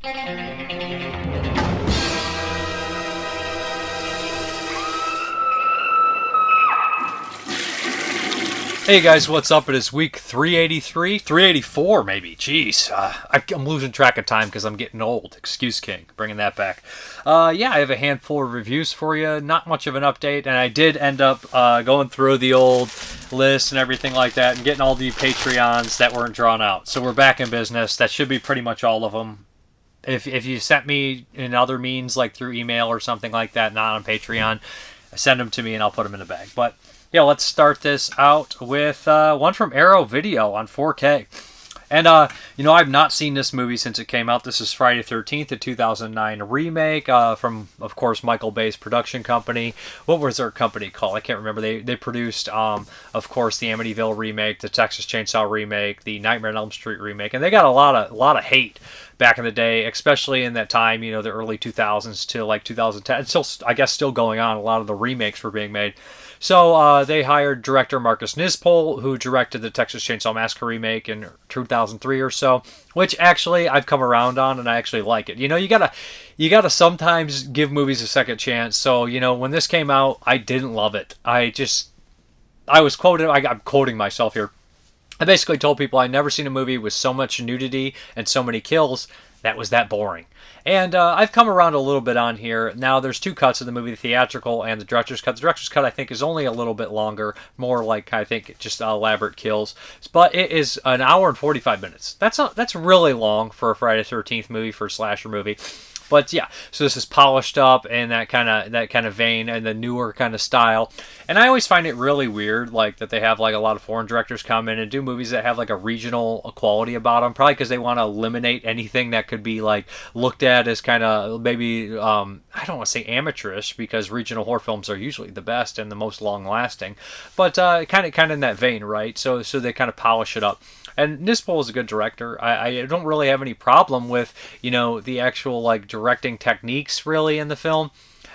Hey guys, what's up? It is week 383, 384 maybe. Jeez, I'm losing track of time because I'm getting old. Excuse King, bringing that back. Yeah, I have a handful of reviews for you. Not much of an update, and I did end up going through the old list and everything like that and getting all the Patreons that weren't drawn out. So we're back in business. That should be pretty much all of them. If you sent me in other means, like through email or something like that, not on Patreon, send them to me and I'll put them in the bag. But yeah, let's start this out with one from Arrow Video on 4K. And, I've not seen this movie since it came out. This is Friday the 13th, a 2009 remake from, of course, Michael Bay's production company. What was their company called? I can't remember. They produced, of course, the Amityville remake, the Texas Chainsaw remake, the Nightmare on Elm Street remake. And they got a lot of hate back in the day, especially in that time, the early 2000s to like 2010. It's still, I guess, still going on. A lot of the remakes were being made. So they hired director Marcus Nispel, who directed the Texas Chainsaw Massacre remake in 2003 or so, which actually I've come around on and I actually like it. You gotta sometimes give movies a second chance. So when this came out, I didn't love it. I'm quoting myself here. I basically told people I'd never seen a movie with so much nudity and so many kills that was that boring. And I've come around a little bit on here. Now, there's two cuts of the movie, the theatrical and the director's cut. The director's cut, I think, is only a little bit longer, more like, I think, just elaborate kills. But it is an hour and 45 minutes. That's really long for a Friday the 13th movie, for a slasher movie. But yeah, so this is polished up in that kind of vein and the newer kind of style. And I always find it really weird, like that they have like a lot of foreign directors come in and do movies that have like a regional quality about them. Probably because they want to eliminate anything that could be like looked at as kind of maybe I don't want to say amateurish, because regional horror films are usually the best and the most long lasting. But kind of in that vein, right? So they kind of polish it up. And Nispel is a good director. I don't really have any problem with, the actual, like, directing techniques, really, in the film.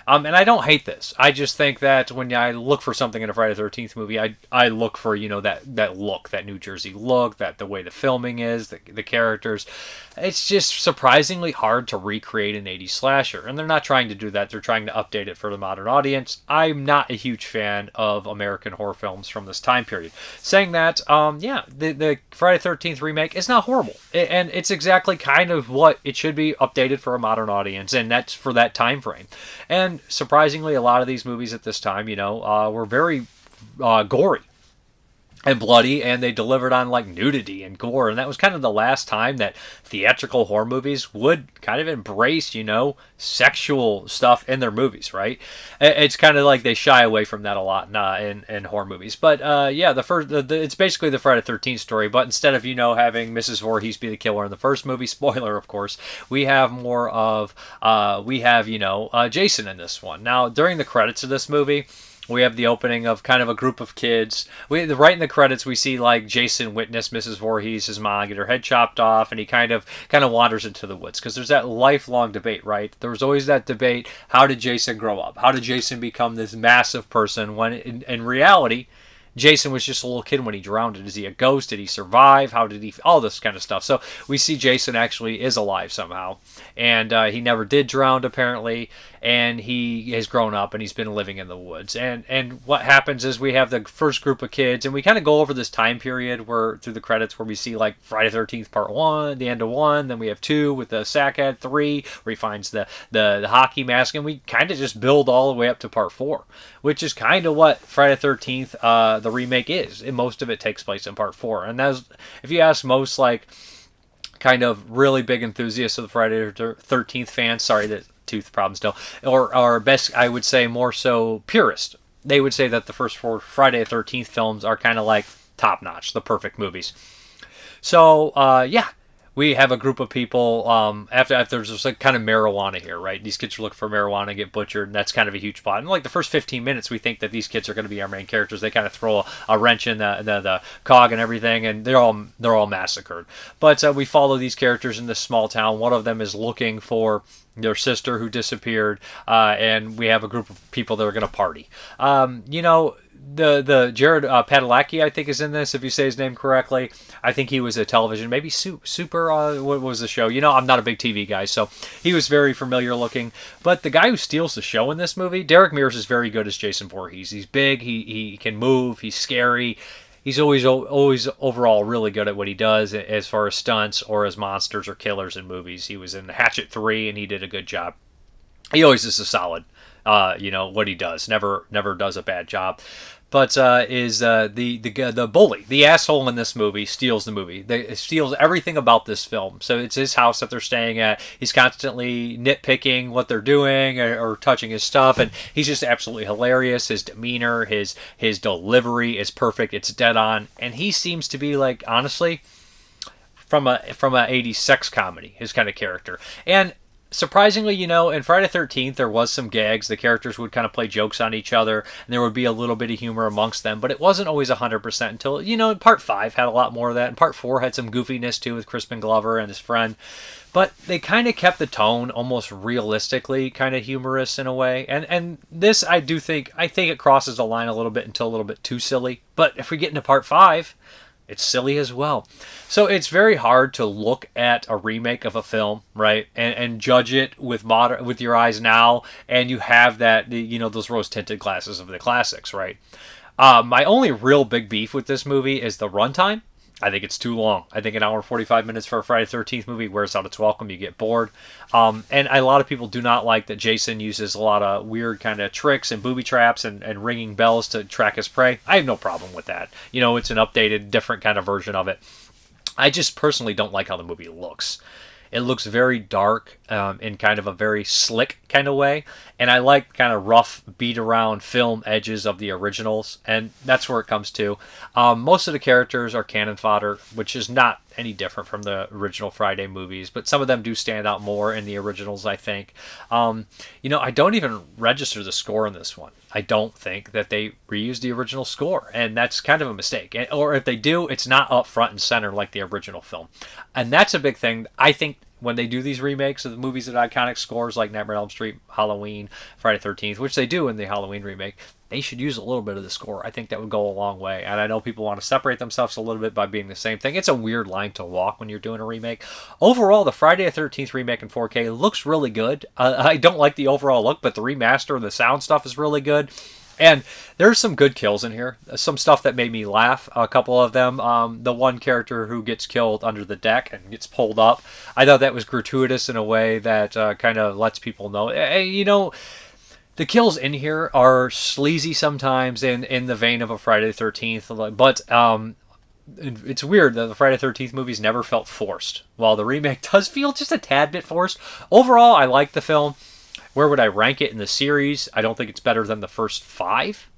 And I don't hate this. I just think that when I look for something in a Friday the 13th movie, I look for, that look, that New Jersey look, that the way the filming is, the characters. It's just surprisingly hard to recreate an 80s slasher. And they're not trying to do that. They're trying to update it for the modern audience. I'm not a huge fan of American horror films from this time period. Saying that, the Friday the 13th remake is not horrible. And it's exactly kind of what it should be, updated for a modern audience. And that's for that time frame. And surprisingly, a lot of these movies at this time, were very gory and bloody, and they delivered on like nudity and gore, and that was kind of the last time that theatrical horror movies would kind of embrace, sexual stuff in their movies, right? It's kind of like they shy away from that a lot in horror movies. But it's basically the Friday the 13th story, but instead of having Mrs. Voorhees be the killer in the first movie, spoiler of course, we have more of Jason in this one. Now, during the credits of this movie, we have the opening of kind of a group of kids. Right in the credits, we see like Jason witness Mrs. Voorhees, his mom, get her head chopped off, and he kind of wanders into the woods, because there's that lifelong debate, right? There was always that debate: how did Jason grow up? How did Jason become this massive person? When in reality, Jason was just a little kid when he drowned. Is he a ghost? Did he survive? How did he... all this kind of stuff. So we see Jason actually is alive somehow. And he never did drown, apparently. And he has grown up and he's been living in the woods. And what happens is we have the first group of kids, and we kind of go over this time period where, through the credits, where we see like Friday the 13th Part 1, the end of 1. Then we have 2 with the Sackhead, 3, where he finds the hockey mask. And we kind of just build all the way up to Part 4, which is kind of what Friday the 13th, the remake is. And most of it takes place in Part 4. And that's, if you ask most like kind of really big enthusiasts of the Friday the 13th fans, sorry, the tooth problem still, or best, I would say more so purist, they would say that the first 4 Friday the 13th films are kind of like top notch, the perfect movies. So we have a group of people, after there's just like kind of marijuana here, right? These kids are looking for marijuana and get butchered, and that's kind of a huge plot. And like the first 15 minutes, we think that these kids are going to be our main characters. They kind of throw a wrench in the cog and everything, and they're all massacred. But we follow these characters in this small town. One of them is looking for their sister who disappeared, and we have a group of people that are going to party. the Jared Padalecki, I think, is in this, if you say his name correctly. I think he was a television, maybe Super, what was the show? I'm not a big TV guy, so he was very familiar looking. But the guy who steals the show in this movie, Derek Mears, is very good as Jason Voorhees. He's big, he can move, he's scary. He's always overall really good at what he does as far as stunts or as monsters or killers in movies. He was in Hatchet 3, and he did a good job. He always is a solid, what he does. Never does a bad job. But the bully, the asshole in this movie, steals the movie. Steals everything about this film. So it's his house that they're staying at. He's constantly nitpicking what they're doing or touching his stuff, and he's just absolutely hilarious. His demeanor, his delivery is perfect. It's dead on, and he seems to be, like, honestly, from a 80s sex comedy, his kind of character. And surprisingly, in Friday the 13th, there was some gags. The characters would kind of play jokes on each other, and there would be a little bit of humor amongst them, but it wasn't always 100% until, Part 5 had a lot more of that, and Part 4 had some goofiness, too, with Crispin Glover and his friend. But they kind of kept the tone almost realistically kind of humorous in a way. And this, I think it crosses the line a little bit until a little bit too silly. But if we get into Part 5... it's silly as well. So it's very hard to look at a remake of a film, right, and judge it with your eyes now, and you have that, those rose-tinted glasses of the classics, right? My only real big beef with this movie is the runtime. I think it's too long. I think an hour and 45 minutes for a Friday the 13th movie wears out its welcome. You get bored. And a lot of people do not like that Jason uses a lot of weird kind of tricks and booby traps and ringing bells to track his prey. I have no problem with that. It's an updated, different kind of version of it. I just personally don't like how the movie looks. It looks very dark in kind of a very slick kind of way. And I like kind of rough, beat-around film edges of the originals. And that's where it comes to. Most of the characters are cannon fodder, which is not any different from the original Friday movies. But some of them do stand out more in the originals, I think. I don't even register the score in this one. I don't think that they reused the original score. And that's kind of a mistake. Or if they do, it's not up front and center like the original film. And that's a big thing. I think when they do these remakes of the movies with iconic scores like Nightmare on Elm Street, Halloween, Friday the 13th, which they do in the Halloween remake, they should use a little bit of the score. I think that would go a long way. And I know people want to separate themselves a little bit by being the same thing. It's a weird line to walk when you're doing a remake. Overall, the Friday the 13th remake in 4K looks really good. I don't like the overall look, but the remaster and the sound stuff is really good. And there's some good kills in here. Some stuff that made me laugh, a couple of them. The one character who gets killed under the deck and gets pulled up, I thought that was gratuitous in a way that kind of lets people know. The kills in here are sleazy sometimes in the vein of a Friday the 13th, but it's weird that the Friday the 13th movies never felt forced, while the remake does feel just a tad bit forced. Overall, I like the film. Where would I rank it in the series? I don't think it's better than the first 5.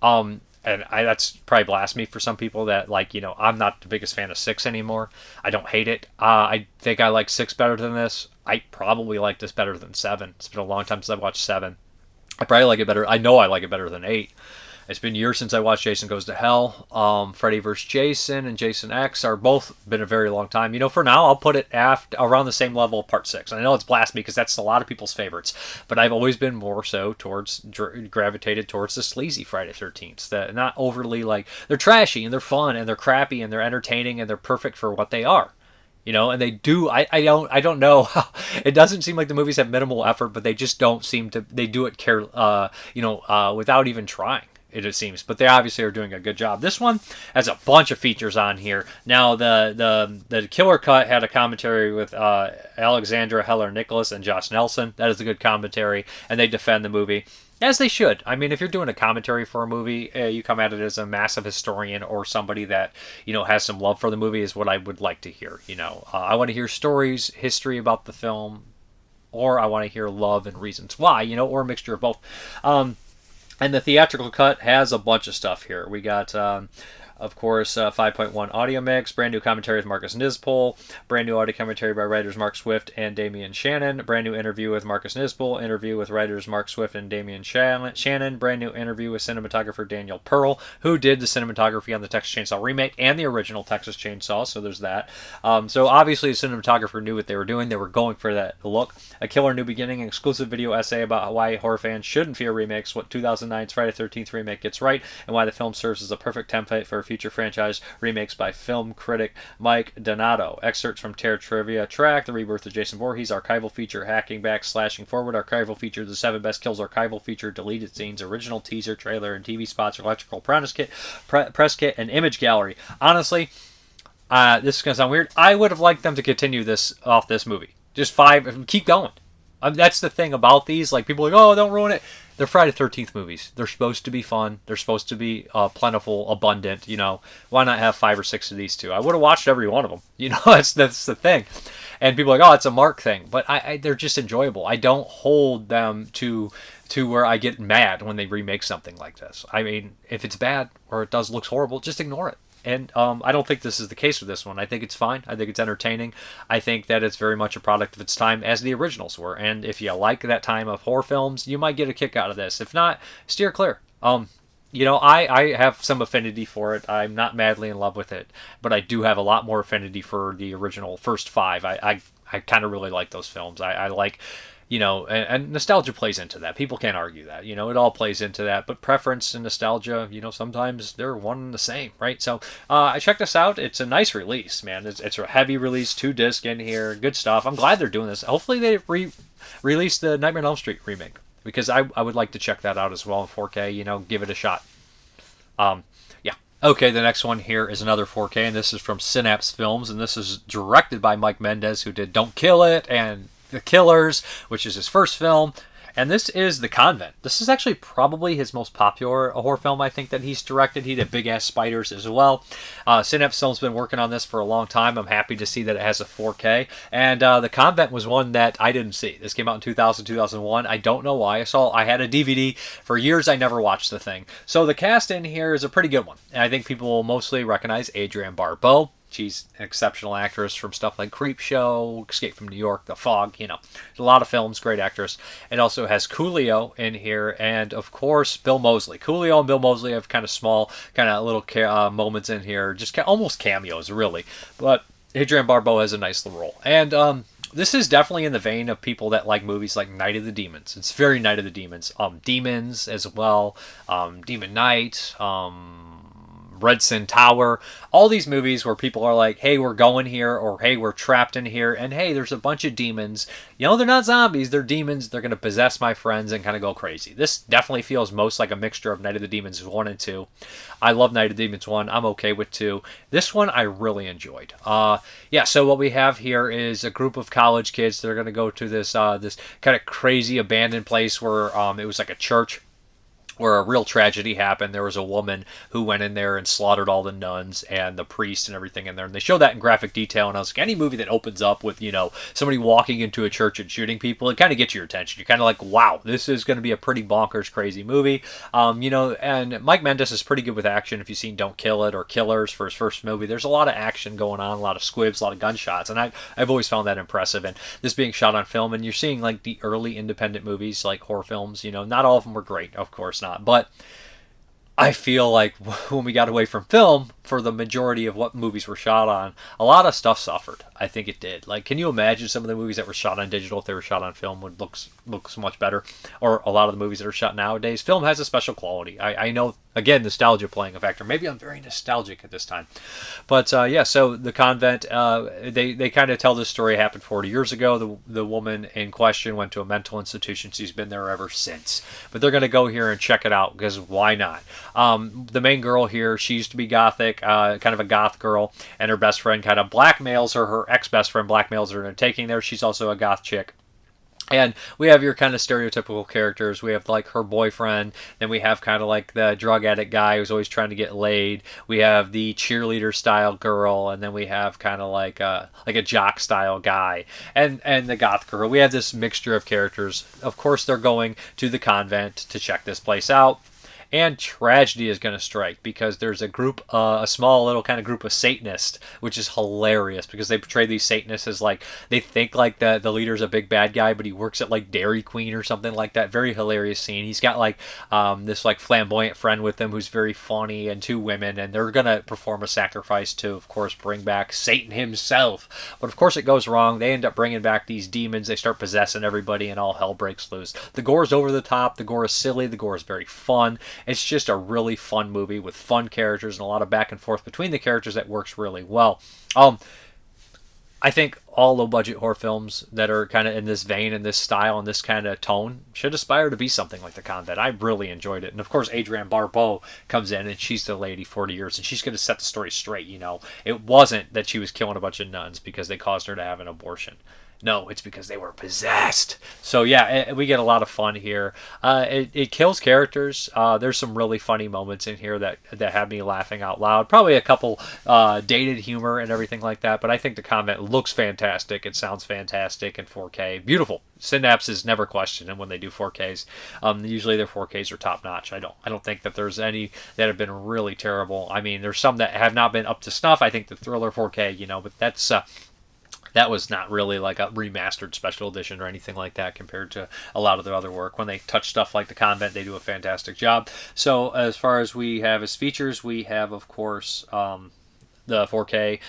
And that's probably blasphemy for some people that, I'm not the biggest fan of 6 anymore. I don't hate it. I think I like 6 better than this. I probably like this better than 7. It's been a long time since I watched 7. I probably like it better. I know I like it better than 8. It's been years since I watched Jason Goes to Hell. Freddy vs. Jason and Jason X are both been a very long time. For now, I'll put it around the same level of Part 6. And I know it's blasphemy because that's a lot of people's favorites. But I've always been more so gravitated towards the sleazy Friday the 13th. Not overly, they're trashy and they're fun and they're crappy and they're entertaining and they're perfect for what they are. And they do. I don't know how. It doesn't seem like the movies have minimal effort, but they just don't seem to. They do it without even trying. It seems, but they obviously are doing a good job. This one has a bunch of features on here. Now, the killer cut had a commentary with Alexandra Heller-Nicholas and Josh Nelson. That is a good commentary, and they defend the movie, as they should. I mean, if you're doing a commentary for a movie, you come at it as a massive historian or somebody that, has some love for the movie is what I would like to hear. I want to hear stories, history about the film, or I want to hear love and reasons why, or a mixture of both. And the theatrical cut has a bunch of stuff here. We got Of course, 5.1 audio mix, brand new commentary with Marcus Nispel, brand new audio commentary by writers Mark Swift and Damian Shannon, brand new interview with Marcus Nispel, interview with writers Mark Swift and Damian Shannon, brand new interview with cinematographer Daniel Pearl, who did the cinematography on the Texas Chainsaw remake and the original Texas Chainsaw, so there's that. So obviously the cinematographer knew what they were doing. They were going for that look. A Killer New Beginning, an exclusive video essay about why horror fans shouldn't fear remakes, what 2009's Friday the 13th remake gets right, and why the film serves as a perfect template for future franchise remakes by film critic Mike Donato. Excerpts from Terror Trivia Track, The Rebirth of Jason Voorhees, archival feature Hacking Back, Slashing Forward, archival feature The 7 Best Kills, archival feature Deleted Scenes, original teaser, trailer, and TV spots, electrical press kit, and image gallery. Honestly, this is going to sound weird. I would have liked them to continue this off this movie. Just 5, keep going. That's the thing about these. Like, people are like, oh, don't ruin it. They're Friday the 13th movies. They're supposed to be fun. They're supposed to be plentiful, abundant. You know, why not have 5 or 6 of these two? I would have watched every one of them. You know, that's the thing. And people are like, oh, it's a Mark thing. But they're just enjoyable. I don't hold them to where I get mad when they remake something like this. I mean, if it's bad or it looks horrible, just ignore it. And I don't think this is the case with this one. I think it's fine. I think it's entertaining. I think that it's very much a product of its time, as the originals were. And if you like that time of horror films, you might get a kick out of this. If not, steer clear. You know, I have some affinity for it. I'm not madly in love with it, but I do have a lot more affinity for the original first 5. I kind of really like those films. I like... You know, and nostalgia plays into that. People can't argue that. You know, it all plays into that. But preference and nostalgia, you know, sometimes they're one and the same, right? So I checked this out. It's a nice release, man. It's a heavy release, 2-disc in here. Good stuff. I'm glad they're doing this. Hopefully they release the Nightmare on Elm Street remake, because I would like to check that out as well in 4K. You know, give it a shot. Yeah. Okay, the next one here is another 4K, and this is from Synapse Films, and this is directed by Mike Mendez, who did Don't Kill It and The Killers, which is his first film. And this is The Convent. This is actually probably his most popular horror film, I think, that he's directed. He did Big Ass Spiders as well. Synapse Film's been working on this for a long time. I'm happy to see that it has a 4K. And The Convent was one that I didn't see. This came out in 2000, 2001. I don't know why. I had a DVD. For years, I never watched the thing. So the cast in here is a pretty good one. And I think people will mostly recognize Adrienne Barbeau. She's an exceptional actress from stuff like Creepshow, Escape from New York, The Fog, you know. A lot of films, great actress. It also has Coolio in here, and of course, Bill Moseley. Coolio and Bill Moseley have kind of small, kind of little moments in here, just almost cameos, really. But Adrienne Barbeau has a nice little role. And this is definitely in the vein of people that like movies like Night of the Demons. It's very Night of the Demons. Demons as well, Demon Knight, Red Sin Tower, all these movies where people are like, hey, we're going here, or hey, we're trapped in here, and hey, there's a bunch of demons. You know, they're not zombies, they're demons. They're going to possess my friends and kind of go crazy. This definitely feels most like a mixture of Night of the Demons 1 and 2. I love Night of the Demons 1. I'm okay with 2. This one I really enjoyed. Yeah, so what we have here is a group of college kids that are going to go to this this kind of crazy abandoned place where it was like a church, where a real tragedy happened. There was a woman who went in there and slaughtered all the nuns and the priest and everything in there. And they show that in graphic detail. And I was like, any movie that opens up with, you know, somebody walking into a church and shooting people, it kind of gets your attention. You're kind of like, wow, this is going to be a pretty bonkers, crazy movie. You know, and Mike Mendez is pretty good with action. If you've seen Don't Kill It or Killers for his first movie, there's a lot of action going on, a lot of squibs, a lot of gunshots. And I've always found that impressive. And this being shot on film, and you're seeing like the early independent movies, like horror films, you know, not all of them were great, of course not. But I feel like when we got away from film, for the majority of what movies were shot on, a lot of stuff suffered. I think it did. Like, can you imagine some of the movies that were shot on digital, if they were shot on film, would look so much better? Or a lot of the movies that are shot nowadays, film has a special quality. I know, again, nostalgia playing a factor. Maybe I'm very nostalgic at this time. But yeah, so The Convent, they kind of tell this story happened 40 years ago. The woman in question went to a mental institution. She's been there ever since. But they're going to go here and check it out, because why not? The main girl here, she used to be gothic, kind of a goth girl, and her best friend kind of blackmails her ex-best friend blackmails her into taking there. She's also a goth chick. And we have your kind of stereotypical characters. We have like her boyfriend. Then we have kind of like the drug addict guy who's always trying to get laid. We have the cheerleader style girl, and then we have kind of like a jock style guy, and the goth girl. We have this mixture of characters. Of course, they're going to the convent to check this place out. and tragedy is going to strike because there's a small little kind of group of Satanists, which is hilarious because they portray these Satanists as like they think like the leader's a big bad guy, but he works at like Dairy Queen or something like that. Very hilarious scene. He's got like this like flamboyant friend with him who's very funny, and two women, and they're gonna perform a sacrifice to, of course, bring back Satan himself. But of course, it goes wrong. They end up bringing back these demons. They start possessing everybody, and all hell breaks loose. The gore is over the top. The gore is silly. The gore is very fun. It's just a really fun movie with fun characters and a lot of back and forth between the characters that works really well. I think all low-budget horror films that are kind of in this vein, in this style, and this kind of tone should aspire to be something like The Convent. I really enjoyed it. And, of course, Adrienne Barbeau comes in, and she's the lady 40 years, and she's going to set the story straight, you know. It wasn't that she was killing a bunch of nuns because they caused her to have an abortion. No, it's because they were possessed. So yeah, we get a lot of fun here. It kills characters. There's some really funny moments in here that have me laughing out loud. Probably a couple dated humor and everything like that. But I think The Convent looks fantastic. It sounds fantastic in 4K. Beautiful. Synapse is never questioned, and when they do 4Ks, usually their 4Ks are top notch. I don't think that there's any that have been really terrible. I mean, there's some that have not been up to snuff. I think the Thriller 4K, you know, but that's. That was not really like a remastered special edition or anything like that compared to a lot of their other work. When they touch stuff like The Convent, they do a fantastic job. So as far as we have as features, we have, of course, the 4K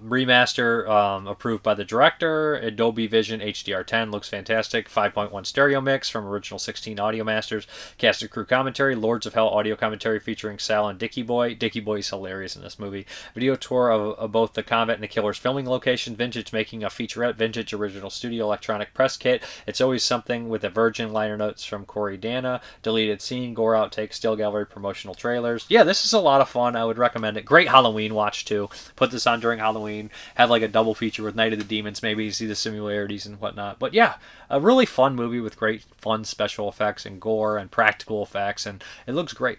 remaster approved by the director. Adobe Vision HDR10 looks fantastic. 5.1 stereo mix from original 16 audio masters. Cast and crew commentary. Lords of Hell audio commentary featuring Sal and Dickie Boy. Dickie Boy is hilarious in this movie. Video tour of both the Convent and the Killer's filming location. Vintage making a featurette. Vintage original studio electronic press kit. It's always something with a virgin liner notes from Corey Dana. Deleted scene. Gore outtakes. Still gallery promotional trailers. Yeah, this is a lot of fun. I would recommend it. Great Halloween watch too. Put this on during Halloween, have like a double feature with Night of the Demons, maybe see the similarities and whatnot. But yeah, a really fun movie with great fun special effects and gore and practical effects, and it looks great.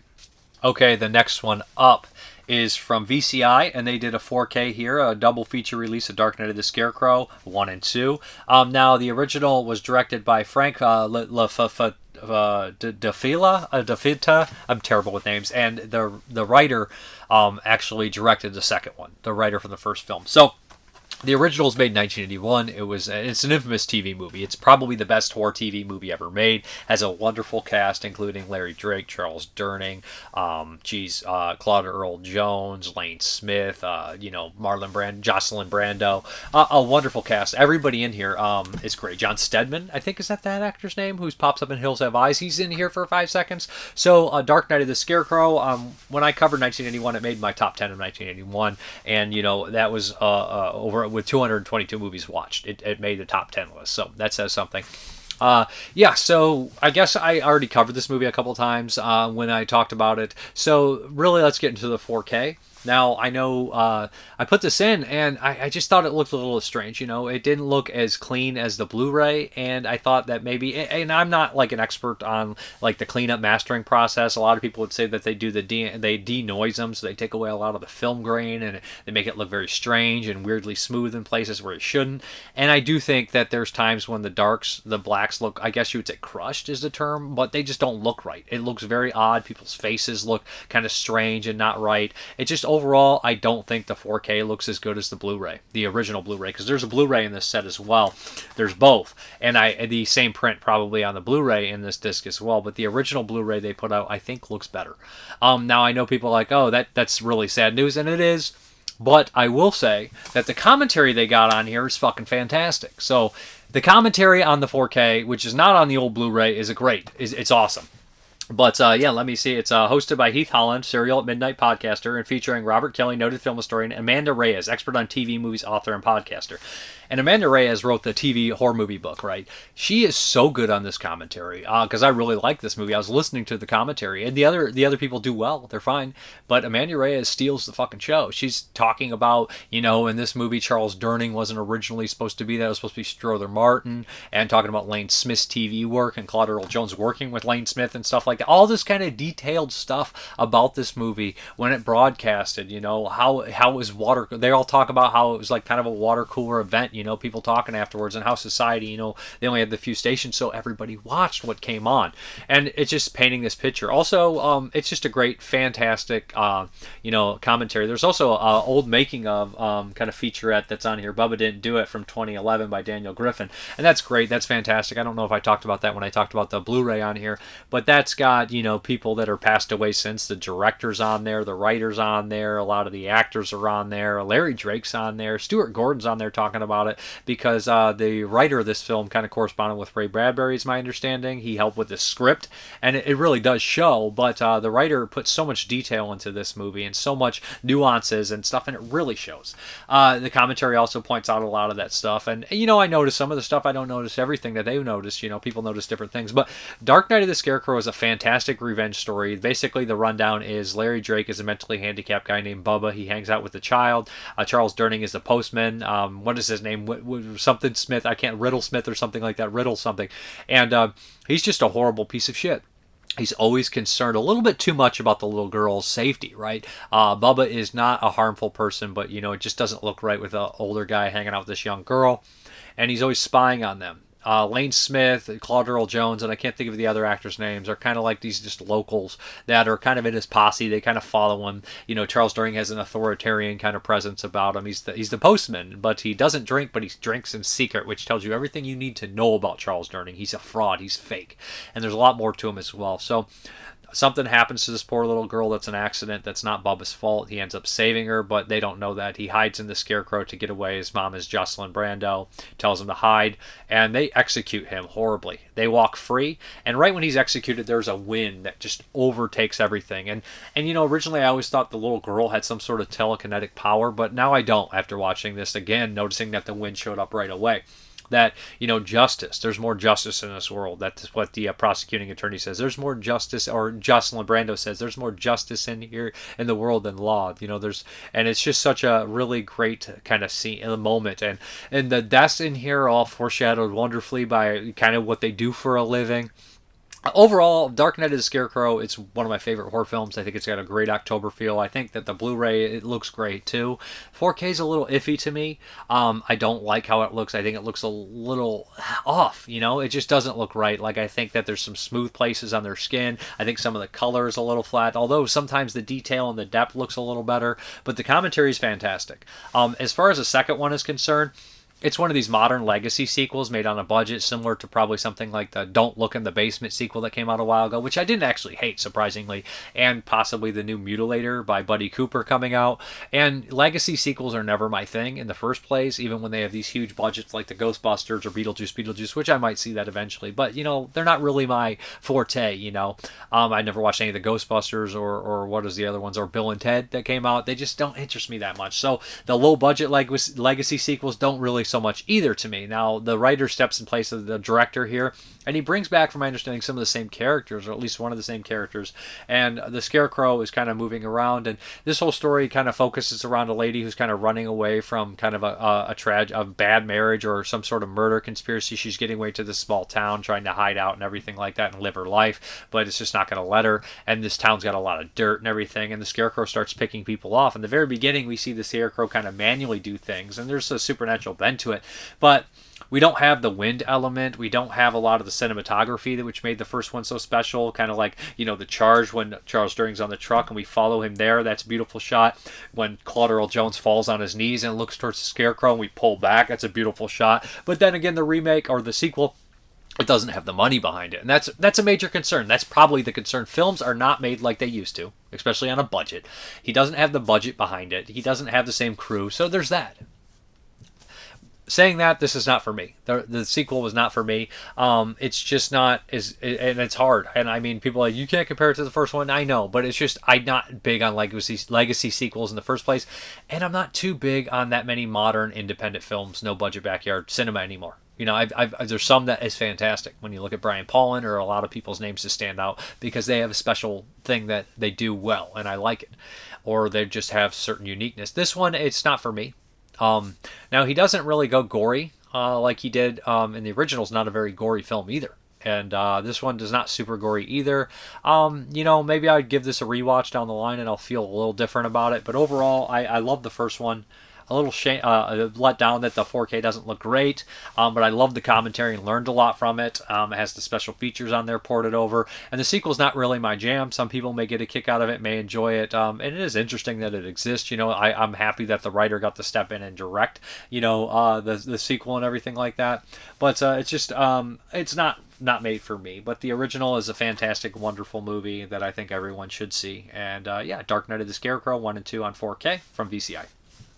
Okay, the next one up is from VCI, and they did a 4K here, a double feature release of Dark Knight of the Scarecrow 1 and 2. Now, the original was directed by Frank Defita. I'm terrible with names, and the writer actually directed the second one, the writer from the first film. So the original was made in 1981. It's an infamous TV movie. It's probably the best horror TV movie ever made. Has a wonderful cast, including Larry Drake, Charles Durning, Claude Earl Jones, Lane Smith, Marlon Brando, Jocelyn Brando. A wonderful cast. Everybody in here is great. John Stedman, I think, is that actor's name, who pops up in Hills Have Eyes. He's in here for 5 seconds. So Dark Knight of the Scarecrow, when I covered 1981, it made my top 10 of 1981, and that was over with 222 movies watched. It made the top 10 list, so that says something. So I guess I already covered this movie a couple times when I talked about it. So really, let's get into the 4K. Now, I know I put this in, and I just thought it looked a little strange. It didn't look as clean as the Blu-ray, and I thought that maybe, and I'm not like an expert on like the cleanup mastering process. A lot of people would say that they do they denoise them, so they take away a lot of the film grain, and they make it look very strange and weirdly smooth in places where it shouldn't. And I do think that there's times when the blacks look, I guess you would say crushed is the term, but they just don't look right. It looks very odd. People's faces look kind of strange and not right. It just overall, I don't think the 4K looks as good as the Blu-ray, the original Blu-ray, because there's a Blu-ray in this set as well. There's both, and the same print probably on the Blu-ray in this disc as well. But the original Blu-ray they put out, I think, looks better. Now I know people are like, oh, that's really sad news, and it is. But I will say that the commentary they got on here is fucking fantastic. So the commentary on the 4K, which is not on the old Blu-ray, is great. It's awesome. But, let me see. It's hosted by Heath Holland, Serial at Midnight podcaster, and featuring Robert Kelly, noted film historian, Amanda Reyes, expert on TV, movies, author, and podcaster. And Amanda Reyes wrote the TV horror movie book, right? She is so good on this commentary, because I really like this movie. I was listening to the commentary, and the other people do well. They're fine. But Amanda Reyes steals the fucking show. She's talking about, in this movie, Charles Durning wasn't originally supposed to be that. It was supposed to be Strother Martin, and talking about Lane Smith's TV work, and Claude Earl Jones working with Lane Smith and stuff like like that. All this kind of detailed stuff about this movie when it broadcasted, how it was water. They all talk about how it was like kind of a water cooler event, people talking afterwards, and how society, they only had the few stations, so everybody watched what came on. And it's just painting this picture. Also, it's just a great, fantastic, commentary. There's also an old making of kind of featurette that's on here. Bubba Didn't Do It from 2011 by Daniel Griffin. And that's great. That's fantastic. I don't know if I talked about that when I talked about the Blu-ray on here, but that's got, people that are passed away since. The director's on there, the writer's on there, a lot of the actors are on there, Larry Drake's on there, Stuart Gordon's on there talking about it, because the writer of this film kind of corresponded with Ray Bradbury, is my understanding. He helped with the script, and it really does show, but the writer put so much detail into this movie and so much nuances and stuff, and it really shows. The commentary also points out a lot of that stuff, and I notice some of the stuff. I don't notice everything that they notice. People notice different things, but Dark Knight of the Scarecrow is a fantastic revenge story. Basically, the rundown is Larry Drake is a mentally handicapped guy named Bubba. He hangs out with the child. Charles Durning is the postman. What is his name? Something Smith. I can't, Riddle Smith or something like that. Riddle something. And he's just a horrible piece of shit. He's always concerned a little bit too much about the little girl's safety, right? Bubba is not a harmful person, but, it just doesn't look right with an older guy hanging out with this young girl. And he's always spying on them. Lane Smith, Claude Earl Jones, and I can't think of the other actors' names, are kind of like these just locals that are kind of in his posse. They kind of follow him. Charles Durning has an authoritarian kind of presence about him. He's the postman, but he doesn't drink, but he drinks in secret, which tells you everything you need to know about Charles Durning. He's a fraud. He's fake. And there's a lot more to him as well. So something happens to this poor little girl that's an accident that's not Bubba's fault. He ends up saving her, but they don't know that. He hides in the Scarecrow to get away. His mom is Jocelyn Brando, tells him to hide, and they execute him horribly. They walk free, and right when he's executed, there's a wind that just overtakes everything. And originally I always thought the little girl had some sort of telekinetic power, but now I don't after watching this again, noticing that the wind showed up right away. That, justice, there's more justice in this world. That's what the prosecuting attorney says. There's more justice, or Jocelyn Brando says, there's more justice in here in the world than law. And it's just such a really great kind of scene in the moment. And the deaths in here are all foreshadowed wonderfully by kind of what they do for a living. Overall, Dark Knight of the Scarecrow, it's one of my favorite horror films. I think it's got a great October feel. I think that the Blu-ray, it looks great too. 4K is a little iffy to me. I don't like how it looks. I think it looks a little off, It just doesn't look right. Like, I think that there's some smooth places on their skin. I think some of the color is a little flat, although sometimes the detail and the depth looks a little better. But the commentary is fantastic. As far as the second one is concerned, it's one of these modern legacy sequels made on a budget, similar to probably something like the Don't Look in the Basement sequel that came out a while ago, which I didn't actually hate, surprisingly, and possibly the new Mutilator by Buddy Cooper coming out. And legacy sequels are never my thing in the first place, even when they have these huge budgets like the Ghostbusters or Beetlejuice, which I might see that eventually. But, they're not really my forte, I never watched any of the Ghostbusters or what is the other ones, or Bill and Ted that came out. They just don't interest me that much. So the low-budget legacy sequels don't really so much either to me. Now, the writer steps in place of the director here, and he brings back, from my understanding, some of the same characters, or at least one of the same characters, and the Scarecrow is kind of moving around, and this whole story kind of focuses around a lady who's kind of running away from kind of a bad marriage or some sort of murder conspiracy. She's getting away to this small town, trying to hide out and everything like that and live her life, but it's just not going to let her, and this town's got a lot of dirt and everything, and the Scarecrow starts picking people off. In the very beginning, we see the Scarecrow kind of manually do things, and there's a supernatural bent to it, but we don't have the wind element. We don't have a lot of the cinematography which made the first one so special. Kind of like, the charge when Charles Durnings's on the truck and we follow him there. That's a beautiful shot. When Claude Earl Jones falls on his knees and looks towards the Scarecrow and we pull back, that's a beautiful shot. But then again, the remake or the sequel, it doesn't have the money behind it. And that's a major concern. That's probably the concern. Films are not made like they used to, especially on a budget. He doesn't have the budget behind it. He doesn't have the same crew. So there's that. Saying that, this is not for me. The sequel was not for me. It's just not, and it's hard. And I mean, people are like, you can't compare it to the first one. I know, but it's just, I'm not big on legacy sequels in the first place. And I'm not too big on that many modern independent films, no budget backyard cinema anymore. There's some that is fantastic when you look at Brian Paulin or a lot of people's names to stand out because they have a special thing that they do well, and I like it. Or they just have certain uniqueness. This one, it's not for me. Now, he doesn't really go gory like he did in the original's not a very gory film either. And this one is not super gory either. Maybe I'd give this a rewatch down the line and I'll feel a little different about it. But overall, I love the first one. A little let down that the 4K doesn't look great, but I love the commentary and learned a lot from it. It has the special features on there ported over, and the sequel's not really my jam. Some people may get a kick out of it, may enjoy it, and it is interesting that it exists. I'm happy that the writer got to step in and direct, the sequel and everything like that. But it's just it's not made for me, but the original is a fantastic, wonderful movie that I think everyone should see. And Dark Knight of the Scarecrow 1 and 2 on 4K from VCI.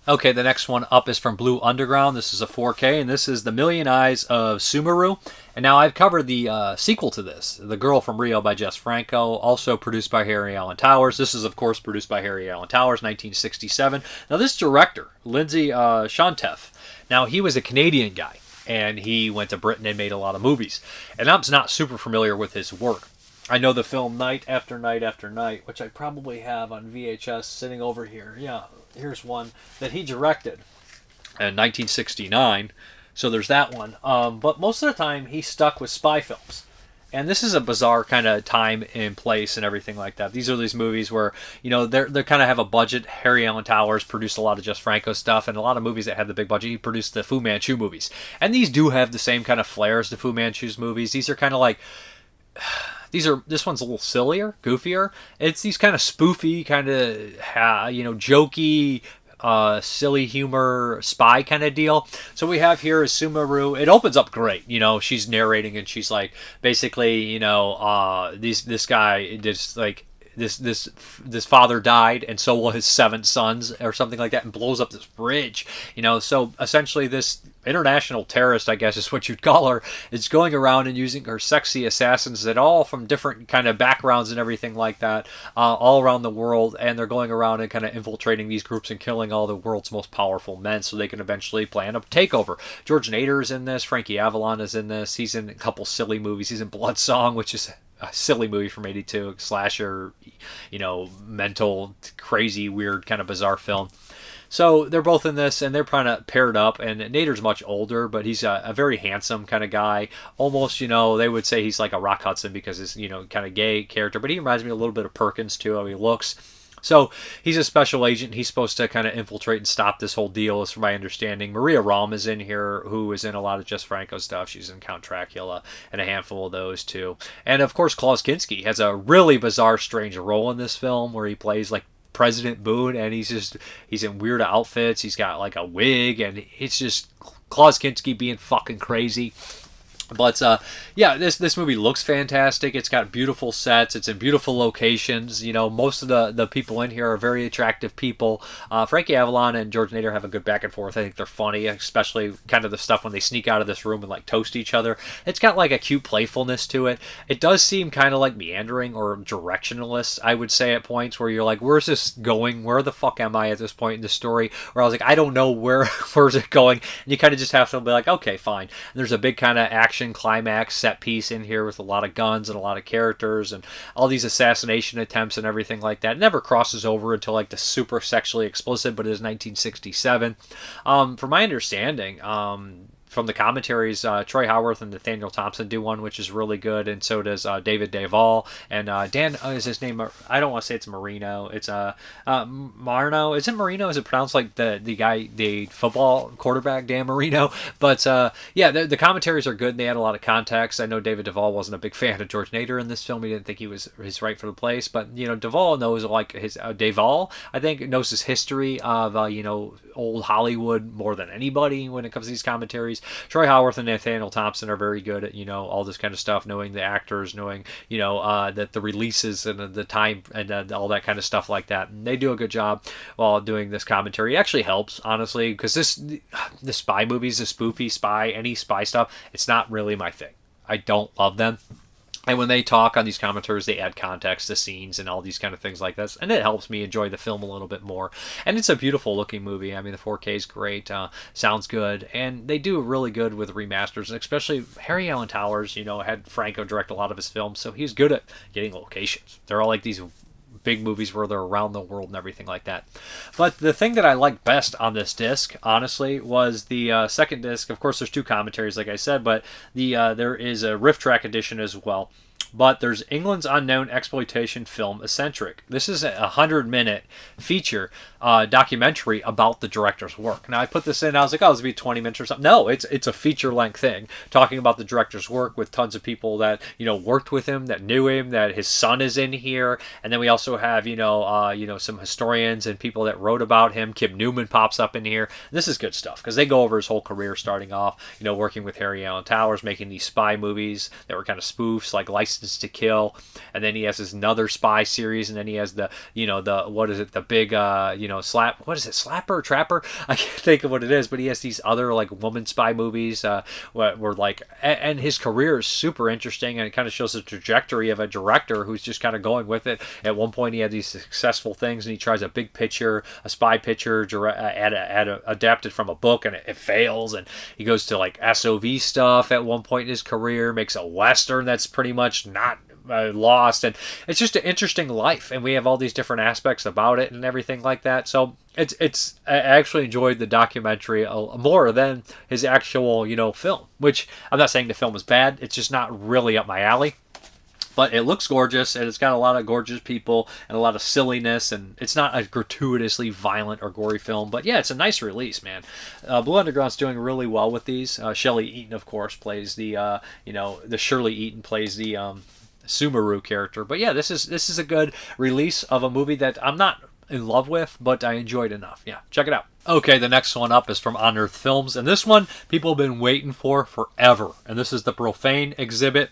Okay, the next one up is from Blue Underground. This is a 4K, and this is The Million Eyes of Sumuru. And now I've covered the sequel to this, The Girl from Rio by Jess Franco, also produced by Harry Alan Towers. This is, of course, produced by Harry Alan Towers, 1967. Now, this director, Lindsay Shonteff, now he was a Canadian guy, and he went to Britain and made a lot of movies. And I'm not super familiar with his work. I know the film Night After Night After Night, which I probably have on VHS sitting over here. Yeah, here's one that he directed in 1969. So there's that one. But most of the time, he's stuck with spy films. And this is a bizarre kind of time and place and everything like that. These are these movies where, they kind of have a budget. Harry Alan Towers produced a lot of Jess Franco stuff, and a lot of movies that had the big budget. He produced the Fu Manchu movies. And these do have the same kind of flair as the Fu Manchu's movies. These are kind of like... This one's a little sillier, goofier. It's these kind of spoofy, kind of, jokey, silly humor spy kind of deal. So we have here is Sumuru. It opens up great. She's narrating and she's like, basically, this guy just like, this father died, and so will his 7 sons, or something like that, and blows up this bridge. So essentially this international terrorist, I guess is what you'd call her, is going around and using her sexy assassins that all from different kind of backgrounds and everything like that, all around the world, and they're going around and kind of infiltrating these groups and killing all the world's most powerful men so they can eventually plan a takeover. George Nader is in this. Frankie Avalon is in this. He's in a couple silly movies. He's in Blood Song, which is a silly movie from 82, slasher, mental, crazy, weird, kind of bizarre film. So they're both in this, and they're kind of paired up, and Nader's much older, but he's a very handsome kind of guy. Almost, they would say he's like a Rock Hudson because he's, kind of gay character, but he reminds me a little bit of Perkins, too, how he looks. So he's a special agent. He's supposed to kind of infiltrate and stop this whole deal, is from my understanding. Maria Rahm is in here, who is in a lot of Jess Franco stuff. She's in Count Dracula and a handful of those, too. And, of course, Klaus Kinski has a really bizarre, strange role in this film where he plays, like, President Boone, and he's in weird outfits. He's got, like, a wig, and it's just Klaus Kinski being fucking crazy. But this movie looks fantastic. It's got beautiful sets. It's in beautiful locations. Most of the people in here are very attractive people. Frankie Avalon and George Nader have a good back and forth. I think they're funny, especially kind of the stuff when they sneak out of this room and like toast each other. It's got like a cute playfulness to it. It does seem kind of like meandering or directionless, I would say, at points where you're like, where's this going? Where the fuck am I at this point in the story? Where I was like, I don't know where's it going? And you kind of just have to be like, okay, fine. And there's a big kind of action climax set piece in here with a lot of guns and a lot of characters and all these assassination attempts and everything like that. It never crosses over until like the super sexually explicit, but it is 1967. From my understanding, from the commentaries, Troy Howarth and Nathaniel Thompson do one, which is really good, and so does David Duvall. And Dan, is his name? I don't want to say it's Marino. It's Marino. Isn't Marino? Is it pronounced like the guy, the football quarterback, Dan Marino? But the commentaries are good. And they add a lot of context. I know David Duvall wasn't a big fan of George Nader in this film. He didn't think he was his right for the place. But Duvall knows like his Duvall, I think, knows his history of old Hollywood more than anybody when it comes to these commentaries. Troy Howarth and Nathaniel Thompson are very good at all this kind of stuff, knowing the actors, knowing that the releases and the time and all that kind of stuff like that. And they do a good job while doing this commentary. It actually helps, honestly, because the spy movies, the spoofy spy, any spy stuff, it's not really my thing. I don't love them. And when they talk on these commentaries, they add context to scenes and all these kind of things like this. And it helps me enjoy the film a little bit more. And it's a beautiful looking movie. I mean, the 4K is great. Sounds good. And they do really good with remasters. And especially Harry Alan Towers, had Franco direct a lot of his films. So he's good at getting locations. They're all like these big movies where they're around the world and everything like that. But the thing that I liked best on this disc, honestly, was the second disc. Of course, there's 2 commentaries, like I said, but there is a riff track edition as well. But there's England's Unknown Exploitation Film Eccentric. This is a 100-minute feature documentary about the director's work. Now, I put this in, I was like, oh, this will be 20 minutes or something. No, it's a feature-length thing, talking about the director's work with tons of people that, worked with him, that knew him, that his son is in here. And then we also have, some historians and people that wrote about him. Kim Newman pops up in here. And this is good stuff, because they go over his whole career, starting off, working with Harry Allen Towers, making these spy movies that were kind of spoofs, like License to Kill, and then he has this another spy series, and then he has the big slapper or trapper, I can't think of what it is, but he has these other like woman spy movies where like, and his career is super interesting, and it kind of shows the trajectory of a director who's just kind of going with it. At one point he had these successful things, and he tries a big picture, a spy picture adapted from a book, and it fails, and he goes to like SOV stuff at one point in his career, makes a western that's pretty much not lost, and it's just an interesting life, and we have all these different aspects about it and everything like that. So it's I actually enjoyed the documentary more than his actual film, which I'm not saying the film is bad, it's just not really up my alley. But it looks gorgeous, and it's got a lot of gorgeous people and a lot of silliness, and it's not a gratuitously violent or gory film. But yeah, it's a nice release, man. Blue Underground's doing really well with these. Shelley Eaton, of course, plays the Shirley Eaton plays the Sumuru character. But yeah, this is a good release of a movie that I'm not in love with, but I enjoyed enough. Yeah, check it out. Okay, the next one up is from On Earth Films, and this one people have been waiting for forever. And this is the Profane exhibit.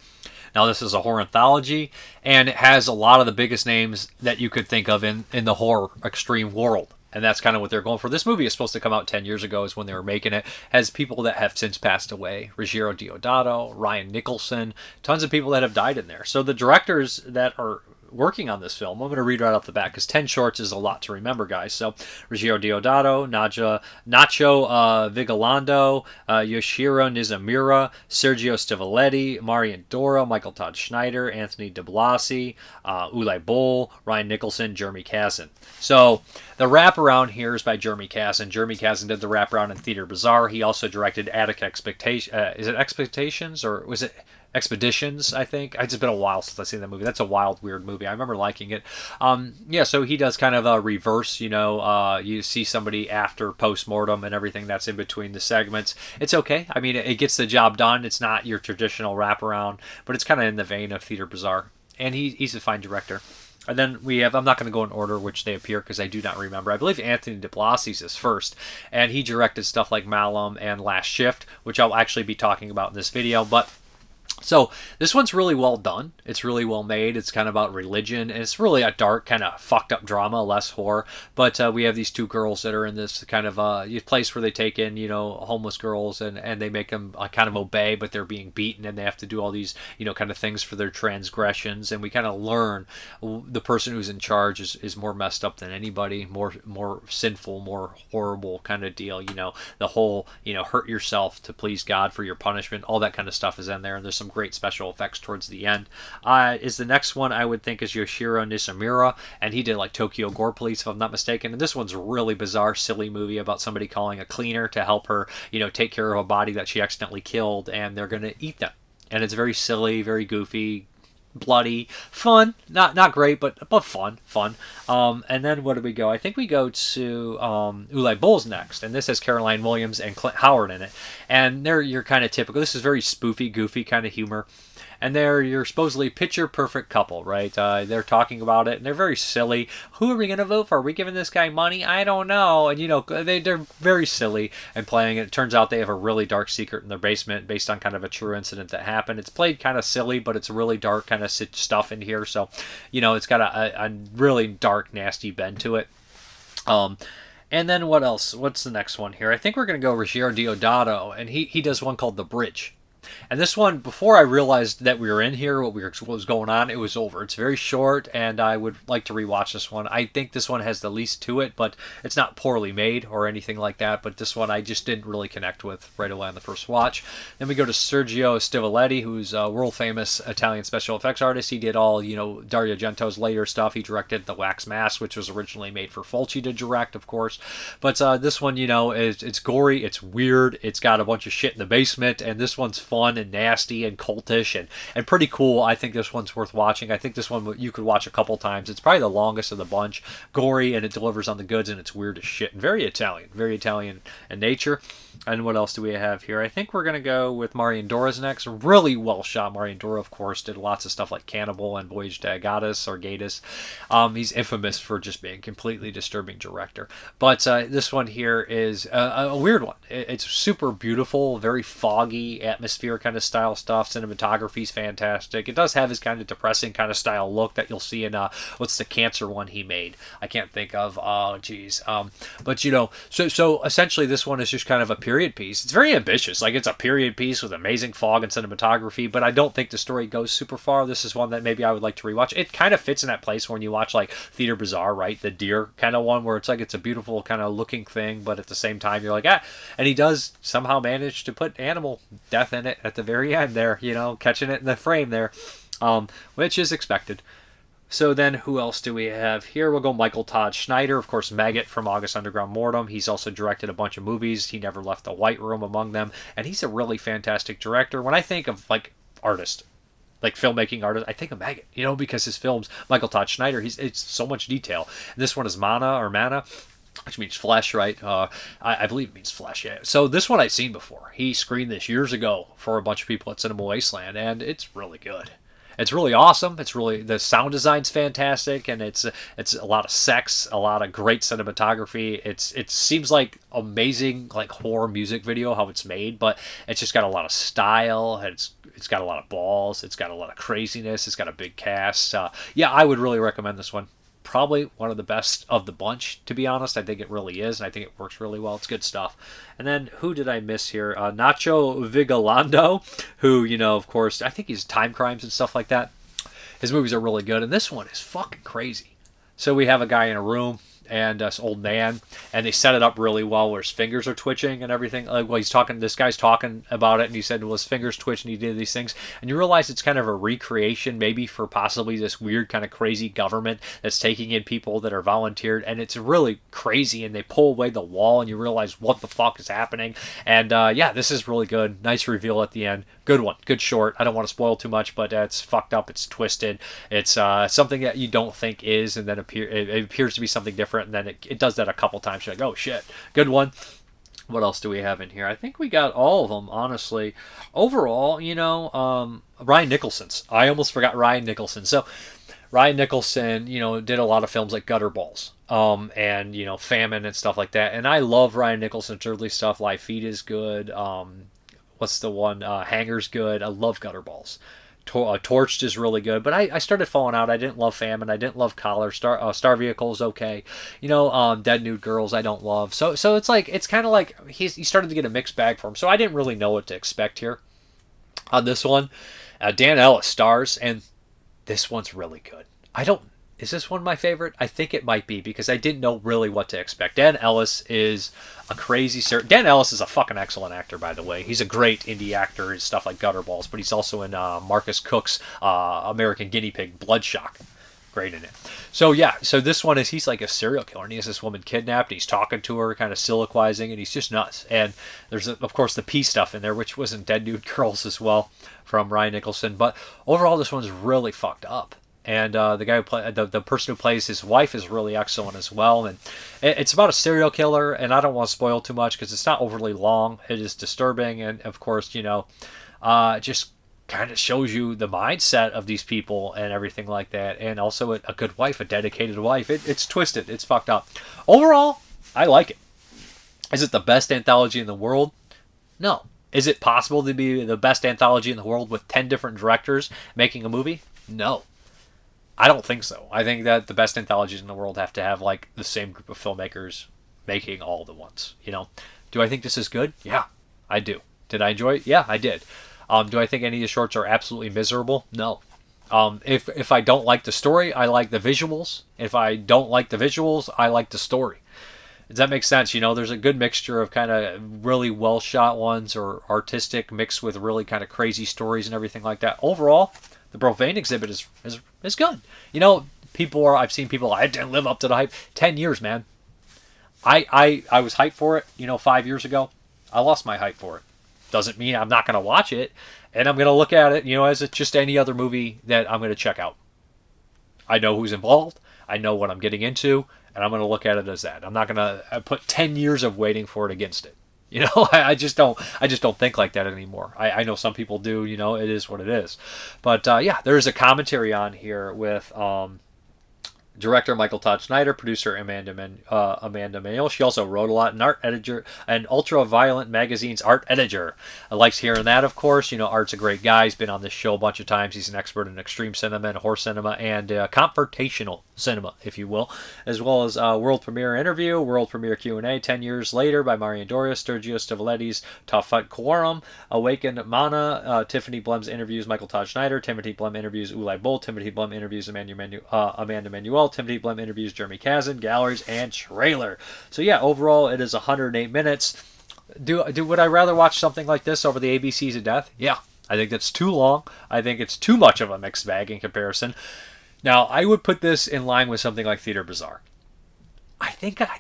Now, this is a horror anthology, and it has a lot of the biggest names that you could think of in the horror extreme world. And that's kind of what they're going for. This movie is supposed to come out 10 years ago is when they were making it. Has people that have since passed away. Ruggero Deodato, Ryan Nicholson, tons of people that have died in there. So the directors that are working on this film, I'm going to read right off the bat because 10 shorts is a lot to remember, guys. So Ruggero Deodato, Nacho Vigalondo, Yoshihiro Nishimura, Sergio Stivaletti, Marian, Dora, Michael Todd Schneider, Anthony DiBlasi, Boll, Ryan Nicholson, Jeremy Kasten. So the wraparound here is by Jeremy Kasten. Jeremy Kasten did the wraparound in Theater Bazaar. He also directed Attic Expectations. Is it Expectations or was it Expeditions, I think? It's been a while since I've seen that movie. That's a wild, weird movie. I remember liking it. So he does kind of a reverse, you see somebody after post-mortem and everything that's in between the segments. It's okay. I mean, it gets the job done. It's not your traditional wraparound, but it's kind of in the vein of Theater Bazaar. And he's a fine director. And then we have, I'm not going to go in order which they appear because I do not remember. I believe Anthony DiBlasi's is first. And he directed stuff like Malum and Last Shift, which I'll actually be talking about in this video. But so this one's really well done. It's really well made. It's kind of about religion, and it's really a dark, kind of fucked up drama, less horror. But we have these 2 girls that are in this kind of place where they take in, homeless girls, and they make them kind of obey, but they're being beaten, and they have to do all these, kind of things for their transgressions. And we kind of learn the person who's in charge is more messed up than anybody, more sinful, more horrible kind of deal. The whole, hurt yourself to please God for your punishment. All that kind of stuff is in there, and there's some great special effects towards the end. Is the next one I would think is Yoshihiro Nishimura, and he did like Tokyo Gore Police, if I'm not mistaken. And this one's a really bizarre, silly movie about somebody calling a cleaner to help her, take care of a body that she accidentally killed, and they're going to eat them. And it's very silly, very goofy, bloody, fun, not great, but fun. And then what do we go? I think we go to Boll's next, and this has Caroline Williams and Clint Howard in it, and they're your kind of typical. This is very spoofy, goofy kind of humor. And they're your supposedly picture-perfect couple, right? They're talking about it, and they're very silly. Who are we going to vote for? Are we giving this guy money? I don't know. And, they're very silly and playing it. It turns out they have a really dark secret in their basement based on kind of a true incident that happened. It's played kind of silly, but it's really dark kind of stuff in here. So, it's got a really dark, nasty bend to it. And then what else? What's the next one here? I think we're going to go Ruggero Deodato, and he does one called The Bridge. And this one, before I realized that we were in here, what was going on, it was over. It's very short, and I would like to rewatch this one. I think this one has the least to it, but it's not poorly made or anything like that. But this one I just didn't really connect with right away on the first watch. Then we go to Sergio Stivaletti, who's a world famous Italian special effects artist. He did all, Dario Argento's later stuff. He directed The Wax Mask, which was originally made for Fulci to direct, of course. But this one, it's gory, it's weird, it's got a bunch of shit in the basement, and this one's fun and nasty and cultish and pretty cool. I think this one's worth watching. I think this one you could watch a couple times. It's probably the longest of the bunch. Gory, and it delivers on the goods, and it's weird as shit. And very Italian in nature. And what else do we have here? I think we're going to go with Marian Dora's next. Really well shot. Marian Dora, of course, did lots of stuff like Cannibal and Voyage to Agatis or Gatis. He's infamous for just being a completely disturbing director. But this one here is a weird one. It's super beautiful, very foggy, atmosphere kind of style stuff. Cinematography's fantastic. It does have his kind of depressing kind of style look that you'll see in, what's the cancer one he made? I can't think of. Oh, geez. But, so essentially this one is just kind of a period piece. It's very ambitious. Like, it's a period piece with amazing fog and cinematography, but I don't think the story goes super far. This is one that maybe I would like to rewatch. It kind of fits in that place when you watch, like, Theater Bazaar, right? The deer kind of one where it's like it's a beautiful kind of looking thing, but at the same time you're like, and he does somehow manage to put animal death in it at the very end there, catching it in the frame there, which is expected. So then, who else do we have here? We'll go Michael Todd Schneider, of course, Maggot from August Underground Mortem. He's also directed a bunch of movies. He never left the White Room among them, and he's a really fantastic director. When I think of, like, artist, like filmmaking artist, I think of Maggot, because his films, Michael Todd Schneider, it's so much detail. And this one is Mana, which means flesh, right? I believe it means flesh, yeah. So this one I'd seen before. He screened this years ago for a bunch of people at Cinema Wasteland, and it's really good. It's really awesome. The sound design's fantastic, and it's a lot of sex, a lot of great cinematography. It seems like amazing, like, horror music video how it's made, but it's just got a lot of style. It's got a lot of balls. It's got a lot of craziness. It's got a big cast. I would really recommend this one. Probably one of the best of the bunch, to be honest. I think it really is, and I think it works really well. It's good stuff. And then, who did I miss here? Nacho Vigalondo, who, of course, I think he's Time Crimes and stuff like that. His movies are really good, and this one is fucking crazy. So we have a guy in a room, and this old man, and they set it up really well where his fingers are twitching and everything. Like, well, this guy's talking about it, and he said, well, his fingers twitch, and he did these things. And you realize it's kind of a recreation, maybe, for possibly this weird kind of crazy government that's taking in people that are volunteered, and it's really crazy, and they pull away the wall, and you realize what the fuck is happening. And, this is really good. Nice reveal at the end. Good one. Good short. I don't want to spoil too much, but it's fucked up. It's twisted. It's something that you don't think is, and then it appears to be something different, and then it does that a couple times. You're like, oh, shit. Good one. What else do we have in here? I think we got all of them, honestly. Overall, Ryan Nicholson's. I almost forgot Ryan Nicholson. So, Ryan Nicholson, did a lot of films like Gutter Balls, and, Famine and stuff like that. And I love Ryan Nicholson's early stuff. Live Feed is good. What's the one? Hanger's good. I love Gutter Balls. Torched is really good, but I started falling out. I didn't love Famine. I didn't love Collar. Star Vehicle is okay. Dead Nude Girls I don't love. So it's kind of like he started to get a mixed bag for him. So I didn't really know what to expect here on this one. Dan Ellis stars, and this one's really good. Is this one my favorite? I think it might be, because I didn't know really what to expect. Dan Ellis is a crazy... Dan Ellis is a fucking excellent actor, by the way. He's a great indie actor and stuff like Gutter Balls, but he's also in Marcus Cook's American Guinea Pig, Bloodshock. Great in it. So this one he's like a serial killer, and he has this woman kidnapped, and he's talking to her, kind of soliloquizing, and he's just nuts. And there's, of course, the P stuff in there, which was in Dead Nude Girls as well, from Ryan Nicholson. But overall, this one's really fucked up. And the guy the person who plays his wife is really excellent as well. And it's about a serial killer, and I don't want to spoil too much because it's not overly long. It is disturbing, and of course, just kind of shows you the mindset of these people and everything like that. And also a good wife, a dedicated wife. It's twisted. It's fucked up. Overall, I like it. Is it the best anthology in the world? No. Is it possible to be the best anthology in the world with 10 different directors making a movie? No. I don't think so. I think that the best anthologies in the world have to have, like, the same group of filmmakers making all the ones, Do I think this is good? Yeah, I do. Did I enjoy it? Yeah, I did. Do I think any of the shorts are absolutely miserable? No. If I don't like the story, I like the visuals. If I don't like the visuals, I like the story. Does that make sense? There's a good mixture of kind of really well shot ones or artistic mixed with really kind of crazy stories and everything like that. Overall, the Profane exhibit is good. I've seen people, I didn't live up to the hype. 10 years, man. I was hyped for it, 5 years ago. I lost my hype for it. Doesn't mean I'm not going to watch it. And I'm going to look at it, as it's just any other movie that I'm going to check out. I know who's involved. I know what I'm getting into. And I'm going to look at it as that. I'm not going to put 10 years of waiting for it against it. I just don't think like that anymore. I know some people do, it is what it is. But there's a commentary on here with director Michael Todd Schneider, producer Amanda Manuel. She also wrote a lot, and art editor, and Ultra-Violent Magazine's art editor. I likes hearing that, of course. Art's a great guy. He's been on this show a bunch of times. He's an expert in extreme cinema and horror cinema and confrontational cinema, if you will, as well as world premiere interview, world premiere Q&A 10 years later by Marian Dora, Sergio Stivaletti's Tafat Quorum, Awakened Mana, Tiffany Blum's interviews Michael Todd Schneider, Timothy Blum interviews Ulai Boll, Timothy Blum interviews Amanda Manuel, Timothy Blum interviews Jeremy Kazan, galleries, and trailer. So overall it is 108 minutes. Would I rather watch something like this over the ABCs of death? Yeah. I think that's too long. I think it's too much of a mixed bag in comparison. Now, I would put this in line with something like Theater Bazaar.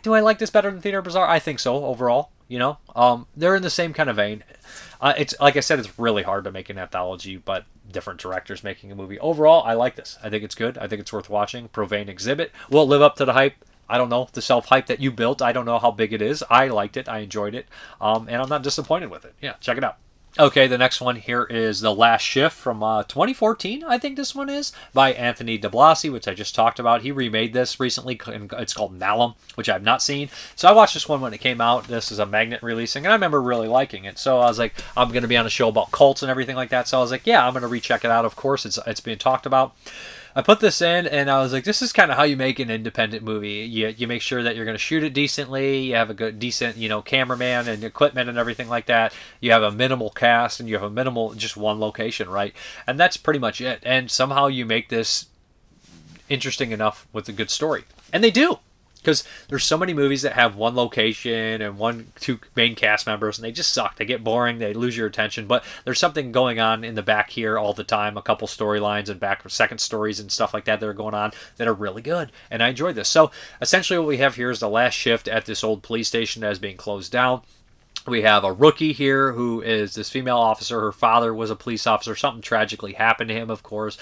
Do I like this better than Theater Bazaar? I think so, overall. They're in the same kind of vein. It's like I said, it's really hard to make an anthology, but different directors making a movie. Overall, I like this. I think it's good. I think it's worth watching. Profane exhibit. Will it live up to the hype? I don't know. The self-hype that you built, I don't know how big it is. I liked it. I enjoyed it. And I'm not disappointed with it. Yeah, check it out. Okay, the next one here is The Last Shift from 2014, I think this one is, by Anthony DiBlasi, which I just talked about. He remade this recently. It's called Malum, which I've not seen. So I watched this one when it came out. This is a Magnet releasing, and I remember really liking it. So I was like, I'm going to be on a show about cults and everything like that. So I was like, yeah, I'm going to recheck it out. Of course, it's being talked about. I put this in, and I was like, this is kind of how you make an independent movie. You make sure that you're going to shoot it decently. You have a good, decent, cameraman and equipment and everything like that. You have a minimal cast, and you have a minimal, just one location, right? And that's pretty much it. And somehow you make this interesting enough with a good story. And they do. Because there's so many movies that have one location and two main cast members, and they just suck. They get boring. They lose your attention. But there's something going on in the back here all the time. A couple storylines and back second stories and stuff like that are going on that are really good. And I enjoyed this. So essentially what we have here is the last shift at this old police station that is being closed down. We have a rookie here who is this female officer. Her father was a police officer. Something tragically happened to him, of course.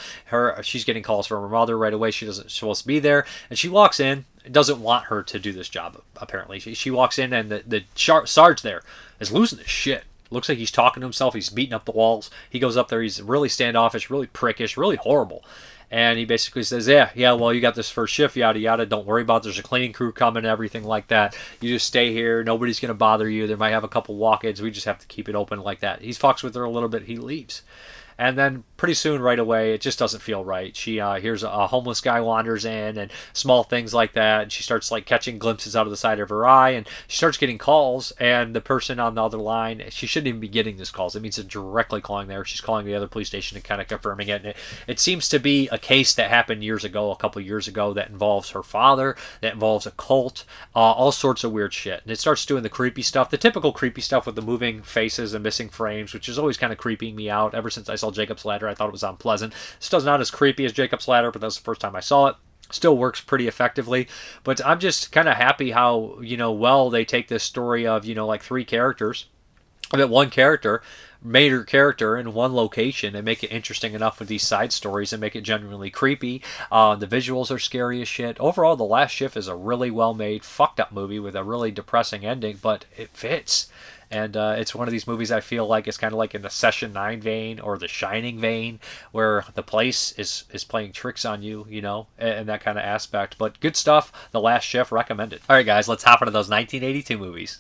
She's getting calls from her mother right away. She's supposed to be there. And she walks in. Doesn't want her to do this job, apparently. She walks in, and the Sarge there is losing his shit. Looks like he's talking to himself. He's beating up the walls. He goes up there. He's really standoffish, really prickish, really horrible. And he basically says, yeah, well, you got this first shift, yada, yada. Don't worry about it. There's a cleaning crew coming, everything like that. You just stay here. Nobody's going to bother you. They might have a couple walk-ins. We just have to keep it open like that. He fucks with her a little bit. He leaves. And then pretty soon, right away, it just doesn't feel right. She hears a homeless guy wanders in and small things like that. And she starts catching glimpses out of the side of her eye. And she starts getting calls. And the person on the other line, she shouldn't even be getting these calls. It means it's directly calling there. She's calling the other police station and kind of confirming it. And it seems to be a case that happened a couple years ago, that involves her father, that involves a cult, all sorts of weird shit. And it starts doing the creepy stuff, the typical creepy stuff with the moving faces and missing frames, which is always kind of creeping me out. Ever since I saw Jacob's Ladder, I thought it was unpleasant. Still not as creepy as Jacob's Ladder, but that was the first time I saw it. Still works pretty effectively. But I'm just kind of happy how, well they take this story of, three characters, that one character, major character in one location, and make it interesting enough with these side stories and make it genuinely creepy. The visuals are scary as shit. Overall, The Last Shift is a really well-made, fucked up movie with a really depressing ending, but it fits. And it's one of these movies I feel like it's kind of like in the Session 9 vein or the Shining vein, where the place is playing tricks on you, and that kind of aspect. But good stuff. The Last Shift, recommended. All right, guys, let's hop into those 1982 movies.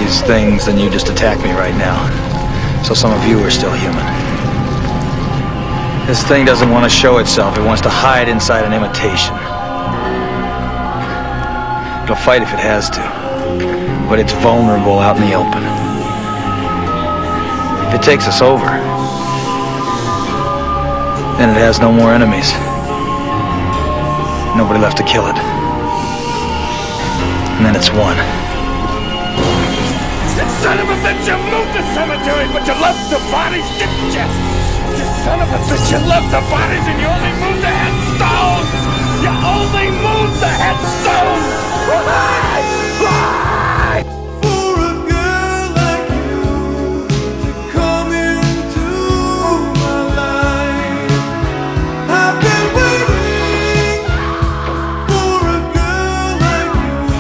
these things, then you just attack me right now. So some of you are still human. This thing doesn't want to show itself. It wants to hide inside an imitation. It'll fight if it has to, but it's vulnerable out in the open. If it takes us over, then it has no more enemies. Nobody left to kill it. And then it's won. You son of a bitch, you moved the cemetery, but you left the bodies, didn't you? You son of a bitch, you left the bodies and you only moved the headstones! You only moved the headstones! Why? Why? For a girl like you to come into my life, I've been waiting for a girl like you,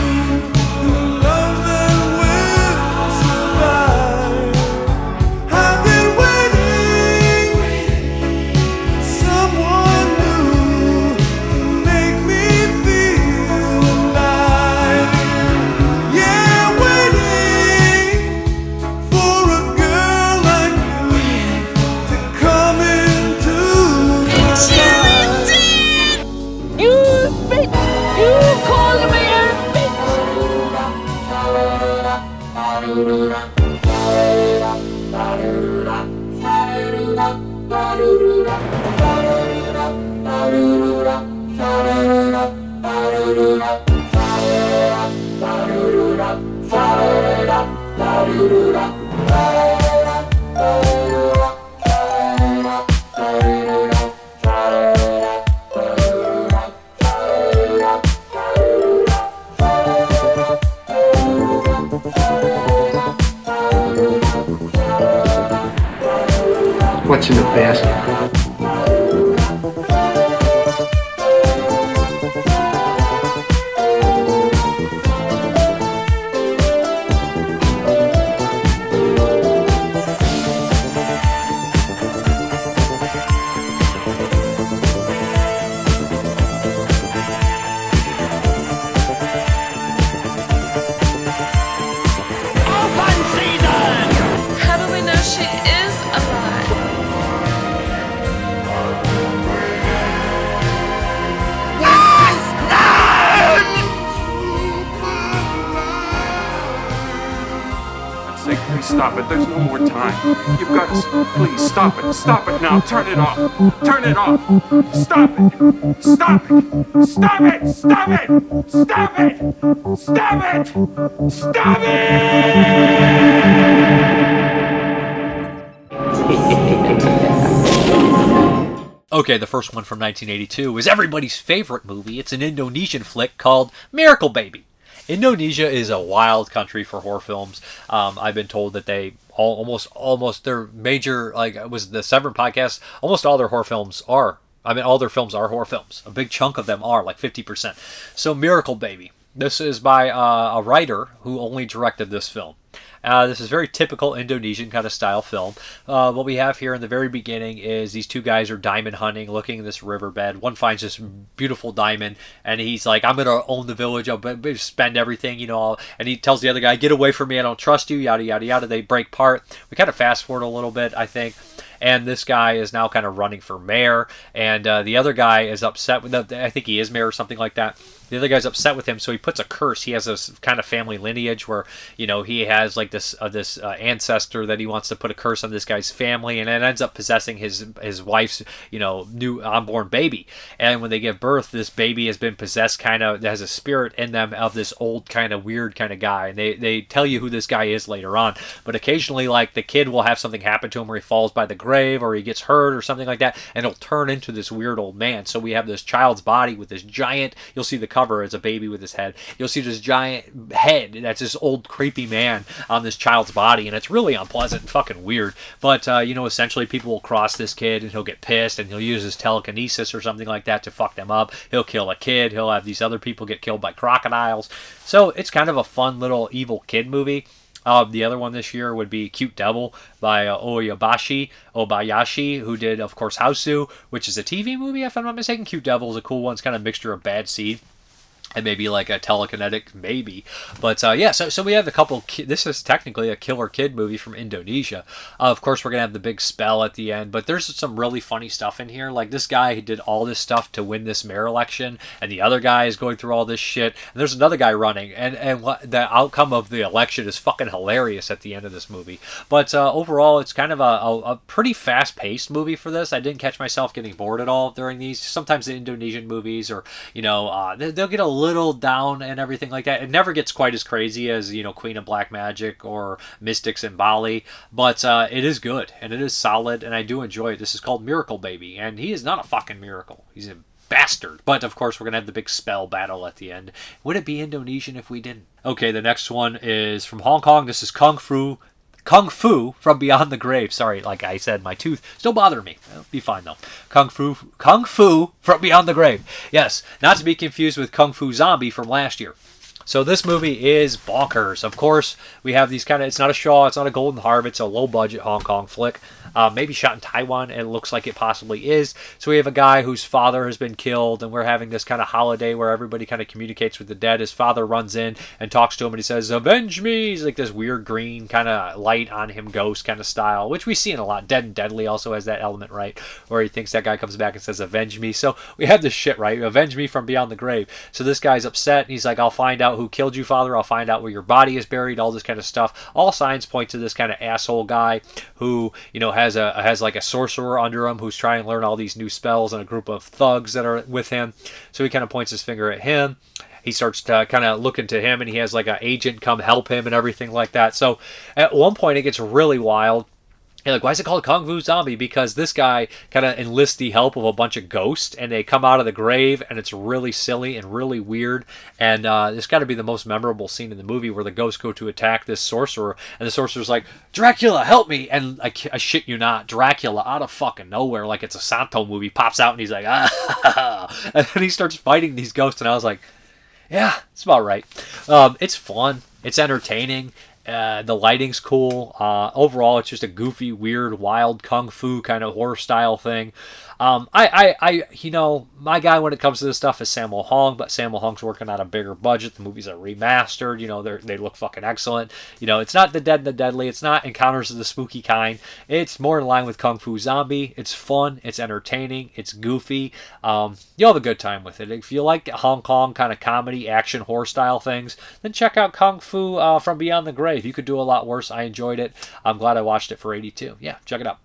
the love that will survive. I've been waiting someone new to make me feel alive. Yeah, waiting for a girl like you to come into my life. You bitch! You called me a bitch! What's in the basket? Open season! How do we know she is alive? Say, please stop it. There's no more time. You've got to. Please stop it. Stop it now. Turn it off. Turn it off. Stop it. Stop it. Stop it. Stop it. Stop it. Stop it. Stop Okay, the first one from 1982 is everybody's favorite movie. It's an Indonesian flick called Miracle Baby. Indonesia is a wild country for horror films. I've been told that they almost their major, like it was the Severin podcast, almost all their horror films are. I mean, all their films are horror films. A big chunk of them are, like 50%. So Miracle Baby. This is by a writer who only directed this film. This is very typical Indonesian kind of style film. What we have here in the very beginning is these two guys are diamond hunting, looking at this riverbed. One finds this beautiful diamond, and he's like, I'm going to own the village. I'll spend everything, you know. And he tells the other guy, get away from me. I don't trust you, yada, yada, yada. They break part. We kind of fast forward a little bit, I think. And this guy is now kind of running for mayor. And the other guy is upset with I think he is mayor or something like that. The other guy's upset with him, so he puts a curse. He has this kind of family lineage where, you know, he has like this ancestor that he wants to put a curse on this guy's family, and it ends up possessing his wife's, you know, new unborn baby. And when they give birth, this baby has been possessed, kind of has a spirit in them of this old kind of weird kind of guy. And they tell you who this guy is later on. But occasionally, like, the kid will have something happen to him where he falls by the grave or he gets hurt or something like that, and he'll turn into this weird old man. So we have this child's body with this giant, you'll see the cover as a baby with his head. You'll see this giant head that's this old creepy man on this child's body, and it's really unpleasant and fucking weird. But you know, essentially people will cross this kid and he'll get pissed and he'll use his telekinesis or something like that to fuck them up. He'll kill a kid. He'll have these other people get killed by crocodiles. So it's kind of a fun little evil kid movie. The other one this year would be Cute Devil by Obayashi, who did, of course, Hausu, which is a TV movie, if I'm not mistaken. Cute Devil is a cool one. It's kind of a mixture of Bad Seed and maybe like a telekinetic, maybe. But yeah, so we have a couple. This is technically a killer kid movie from Indonesia. Of course, we're gonna have the big spell at the end, but there's some really funny stuff in here. Like this guy who did all this stuff to win this mayor election, and the other guy is going through all this shit. And there's another guy running, and what the outcome of the election is fucking hilarious at the end of this movie. But overall, it's kind of a pretty fast-paced movie for this. I didn't catch myself getting bored at all during these. Sometimes the Indonesian movies, or they'll get a little down and everything like that. It never gets quite as crazy as Queen of Black Magic or Mystics in Bali, but it is good and it is solid, and I do enjoy it. This is called Miracle Baby, and he is not a fucking miracle. He's a bastard. But of course, we're gonna have the big spell battle at the end. Would it be Indonesian if we didn't? Okay, the next one is from Hong Kong. This is Kung Fu from Beyond the Grave. Sorry, like I said, my tooth still bothering me. It'll be fine though. Kung Fu from Beyond the Grave. Yes, not to be confused with Kung Fu Zombie from last year. So this movie is bonkers. Of course, we have these it's not a Shaw, it's not a Golden Harvest, it's a low-budget Hong Kong flick. Maybe shot in Taiwan, and it looks like it possibly is. So we have a guy whose father has been killed, and we're having this kind of holiday where everybody kind of communicates with the dead. His father runs in and talks to him, and he says, "Avenge me!" He's like this weird green kind of light on him ghost kind of style, which we see in a lot. Dead and Deadly also has that element, right? Where he thinks that guy comes back and says, "Avenge me." So we have this shit, right? Avenge me from beyond the grave. So this guy's upset, and he's like, "I'll find out who killed you, father. I'll find out where your body is buried," all this kind of stuff. All signs point to this kind of asshole guy who, has like a sorcerer under him who's trying to learn all these new spells, and a group of thugs that are with him. So he kind of points his finger at him. He starts to kind of look into him, and he has like an agent come help him and everything like that. So at one point it gets really wild. And like, why is it called Kung Fu Zombie? Because this guy kind of enlists the help of a bunch of ghosts, and they come out of the grave, and it's really silly and really weird. And this got to be the most memorable scene in the movie, where the ghosts go to attack this sorcerer, and the sorcerer's like, "Dracula, help me!" And I shit you not, Dracula out of fucking nowhere, like it's a Santo movie, pops out, and he's like, "Ah!" And then he starts fighting these ghosts, and I was like, yeah, it's about right. It's fun. It's entertaining. The lighting's cool. Overall, it's just a goofy, weird, wild kung fu kind of horror style thing. My guy when it comes to this stuff is Sammo Hung, but Sammo Hung's working on a bigger budget. The movies are remastered. They look fucking excellent. It's not The Dead and the Deadly. It's not Encounters of the Spooky Kind. It's more in line with Kung Fu Zombie. It's fun. It's entertaining. It's goofy. You'll have a good time with it. If you like Hong Kong kind of comedy, action, horror style things, then check out Kung Fu from Beyond the Grave. You could do a lot worse. I enjoyed it. I'm glad I watched it for 82. Yeah, check it out.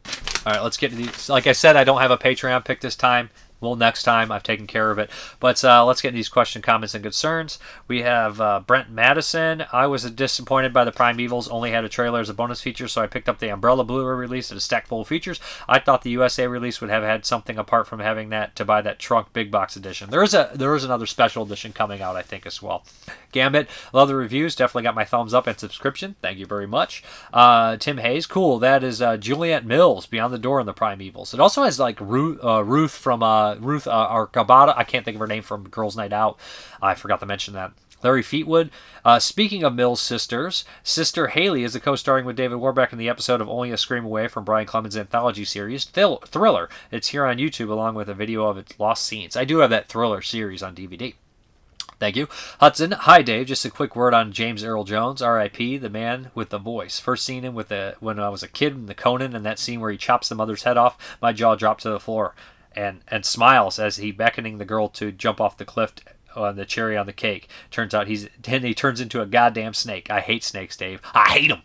All right, let's get to these. Like I said, I don't have a Patreon pick this time. Well, next time. I've taken care of it. But let's get these questions, comments, and concerns. We have Brent Madison. I was disappointed by the Primevals. Only had a trailer as a bonus feature, so I picked up the Umbrella Blu-ray release at a stack full of features. I thought the USA release would have had something apart from having that to buy that trunk big box edition. There is another special edition coming out, I think, as well. Gambit, love the reviews. Definitely got my thumbs up and subscription. Thank you very much. Tim Hayes, cool. That is Juliette Mills, Beyond the Door in the Primevals. It also has like Ruth from Ruth Arcabata. I can't think of her name from Girls Night Out. I forgot to mention that. Larry Feetwood. Speaking of Mills' sisters, Sister Haley is the co-starring with David Warbeck in the episode of Only a Scream Away from Brian Clemens' anthology series, Thriller. It's here on YouTube along with a video of its lost scenes. I do have that Thriller series on DVD. Thank you. Hudson, hi Dave. Just a quick word on James Earl Jones, R.I.P., the man with the voice. First seen him when I was a kid in the Conan, and that scene where he chops the mother's head off, my jaw dropped to the floor. And smiles as he beckoning the girl to jump off the cliff on the cherry on the cake. Turns out he turns into a goddamn snake. I hate snakes, Dave. I hate them.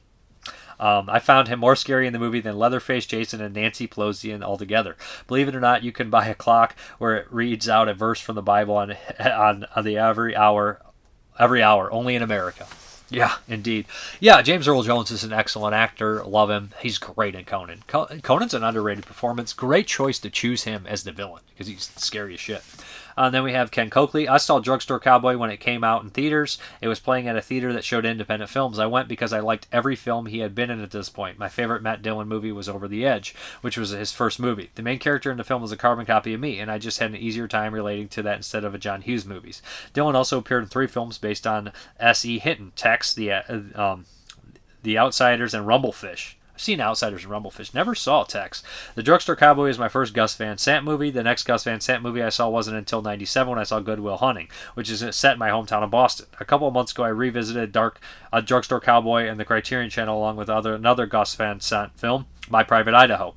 I found him more scary in the movie than Leatherface, Jason, and Nancy Pelosi altogether. Believe it or not, you can buy a clock where it reads out a verse from the Bible on the every hour, only in America. Yeah, indeed. Yeah, James Earl Jones is an excellent actor. Love him. He's great in Conan. Conan's an underrated performance. Great choice to choose him as the villain because he's scary as shit. Then we have Ken Coakley. I saw Drugstore Cowboy when it came out in theaters. It was playing at a theater that showed independent films. I went because I liked every film he had been in at this point. My favorite Matt Dillon movie was Over the Edge, which was his first movie. The main character in the film was a carbon copy of me, and I just had an easier time relating to that instead of a John Hughes movies. Dillon also appeared in 3 films based on S.E. Hinton, Tex, The Outsiders, and Rumblefish. I've seen Outsiders and Rumblefish. Never saw Tex. The Drugstore Cowboy is my first Gus Van Sant movie. The next Gus Van Sant movie I saw wasn't until 97 when I saw Good Will Hunting, which is set in my hometown of Boston. A couple of months ago, I revisited a Drugstore Cowboy and the Criterion Channel along with another Gus Van Sant film, My Private Idaho,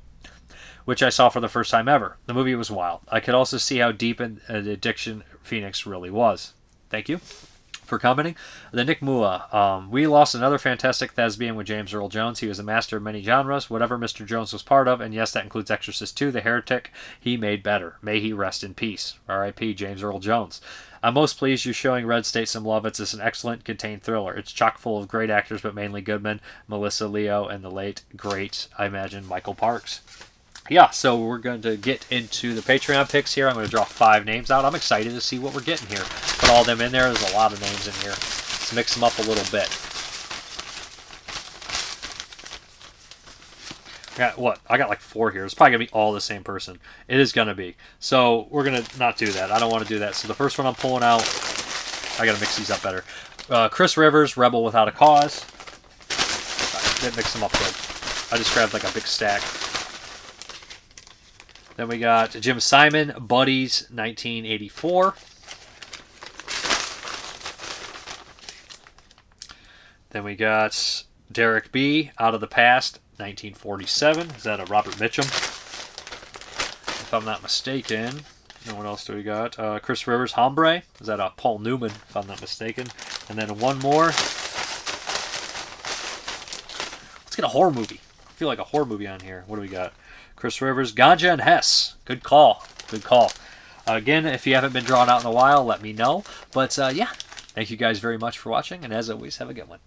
which I saw for the first time ever. The movie was wild. I could also see how deep in the addiction Phoenix really was. Thank you for commenting. The Nick Mua. We lost another fantastic thespian with James Earl Jones. He was a master of many genres, whatever Mr. Jones was part of, and yes, that includes Exorcist 2, The Heretic. He made better. May he rest in peace. R.I.P. James Earl Jones. I'm most pleased you're showing Red State some love. It's an excellent contained thriller. It's chock full of great actors, but mainly Goodman, Melissa Leo, and the late, great, I imagine, Michael Parks. Yeah, so we're going to get into the Patreon picks here. I'm going to draw 5 names out. I'm excited to see what we're getting here. Put all them in there. There's a lot of names in here. Let's mix them up a little bit. I got like 4 here. It's probably going to be all the same person. It is going to be. So we're going to not do that. I don't want to do that. So the first one I'm pulling out, I got to mix these up better. Chris Rivers, Rebel Without a Cause. Didn't mix them up good. I just grabbed like a big stack. Then we got Jim Simon, Buddies, 1984. Then we got Derek B., Out of the Past, 1947. Is that a Robert Mitchum? If I'm not mistaken. And what else do we got? Chris Rivers, Hombre. Is that a Paul Newman, if I'm not mistaken? And then one more. Let's get a horror movie. I feel like a horror movie on here. What do we got? Chris Rivers, Ganja and Hess. Good call. Good call. Again, if you haven't been drawn out in a while, let me know. But yeah, thank you guys very much for watching. And as always, have a good one.